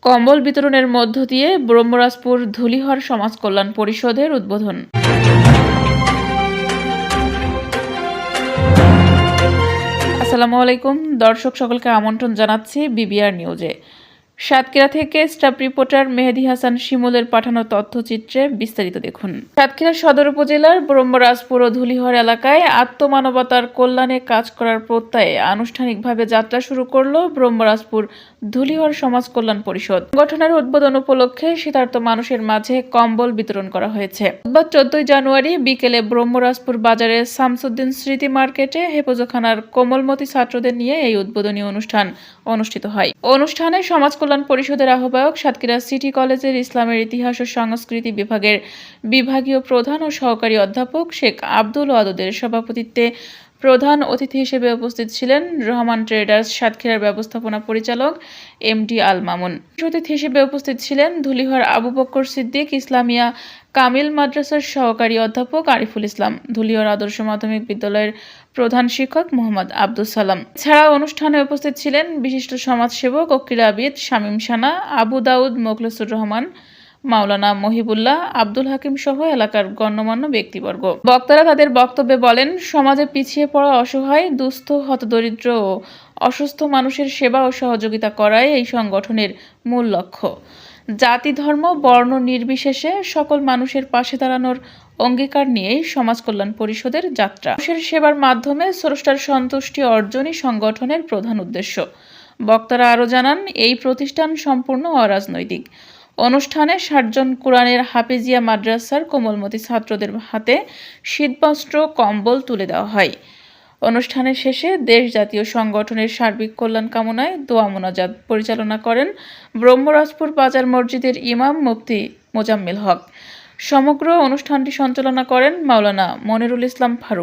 কম্বল বিতরণের মধ্য দিয়ে ব্রহ্মরাজপুর ধুলিহর সমাজ কল্যাণ পরিষদের উদ্বোধন। আসসালামু আলাইকুম দর্শক, সকলকে আমন্ত্রণ জানাচ্ছি বিবিআর নিউজে। সাতক্ষীরা থেকে স্টাফ রিপোর্টার মেহেদী হাসান শিমুলের পাঠানো তথ্যচিত্রে বিস্তারিত দেখুন। সাতক্ষীরা সদর উপজেলার ব্রহ্মরাজপুর ও ধুলিহর এলাকায় আত্মমানবতার কল্যাণে কাজ করার প্রত্যয়ে আনুষ্ঠানিকভাবে যাত্রা শুরু করল ব্রহ্মরাজপুর ধুলিহর সমাজ কল্যাণ পরিষদ। সংগঠনের উদ্বোধন উপলক্ষে শীতার্ত মানুষের মাঝে কম্বল বিতরণ করা হয়েছে। বুধবার 14 জানুয়ারি বিকেলে ব্রহ্মরাজপুর বাজারের শামসুদ্দিন স্মৃতি মার্কেটে হেফাজতখানার কোমলমতি ছাত্রদের নিয়ে এই উদ্বোধনী অনুষ্ঠান অনুষ্ঠিত হয়। অনুষ্ঠানে সমাজ কল্যাণ পরিষদের আহ্বায়ক, সাতক্ষীরা সিটি কলেজের ইসলামের ইতিহাস ও সংস্কৃতি বিভাগের বিভাগীয় প্রধান ও সহকারী অধ্যাপক শেখ আব্দুল ওয়াদুদের সভাপতিত্বে প্রধান অতিথি হিসেবে উপস্থিত ছিলেন রহমান ট্রেডার্স সাতক্ষীরার ব্যবস্থাপনা পরিচালক এমডি আল মামুন। অতিথি হিসেবে উপস্থিত ছিলেন ধুলিহর আবু বকর সিদ্দিক ইসলামিয়া কামিল মাদ্রাসার সহকারী অধ্যাপক আরিফুল ইসলাম, ধুলিহর আদর্শ মাধ্যমিক বিদ্যালয়ের প্রধান শিক্ষক মোহাম্মদ আব্দুল সালাম। এছাড়া অনুষ্ঠানে উপস্থিত ছিলেন বিশিষ্ট সমাজসেবক ও ক্রীড়াবিদ শামীম সানা, আবু দাউদ, মোখলেসুর রহমান, মাওলানা মহিবুল্লাহ, আব্দুল হাকিম সহ এলাকার গণ্যমান্য ব্যক্তিবর্গ। বক্তারা তাদের বক্তব্যে বলেন, সমাজে পিছিয়ে পড়া, অসহায়, দুস্থ, হতদরিদ্র ও অসুস্থ মানুষের সেবা ও সহযোগিতা করাই এই সংগঠনের মূল লক্ষ্য। জাতি, ধর্ম, বর্ণ নির্বিশেষে সকল মানুষের পাশে দাঁড়ানোর অঙ্গীকার নিয়েই সমাজ কল্যাণ পরিষদের যাত্রা। মানুষের সেবার মাধ্যমে স্রষ্টার সন্তুষ্টি অর্জনই সংগঠনের প্রধান উদ্দেশ্য। বক্তারা আরও জানান, এই প্রতিষ্ঠান সম্পূর্ণ অরাজনৈতিক। অনুষ্ঠানে 60 জন কুরআনের হাফিজিয়া মাদ্রাসার কোমলমতি ছাত্রদের হাতে শীতবস্ত্র, কম্বল তুলে দেওয়া হয়। অনুষ্ঠানের শেষে দেশ জাতীয় সংগঠনের সার্বিক কল্যাণ কামনায় দোয়া মোনাজাত পরিচালনা করেন ব্রহ্মরাজপুর বাজার মসজিদের ইমাম মুফতি মোজাম্মেল হক। সমগ্র অনুষ্ঠানটি সঞ্চালনা করেন মাওলানা মনিরুল ইসলাম ফারুক।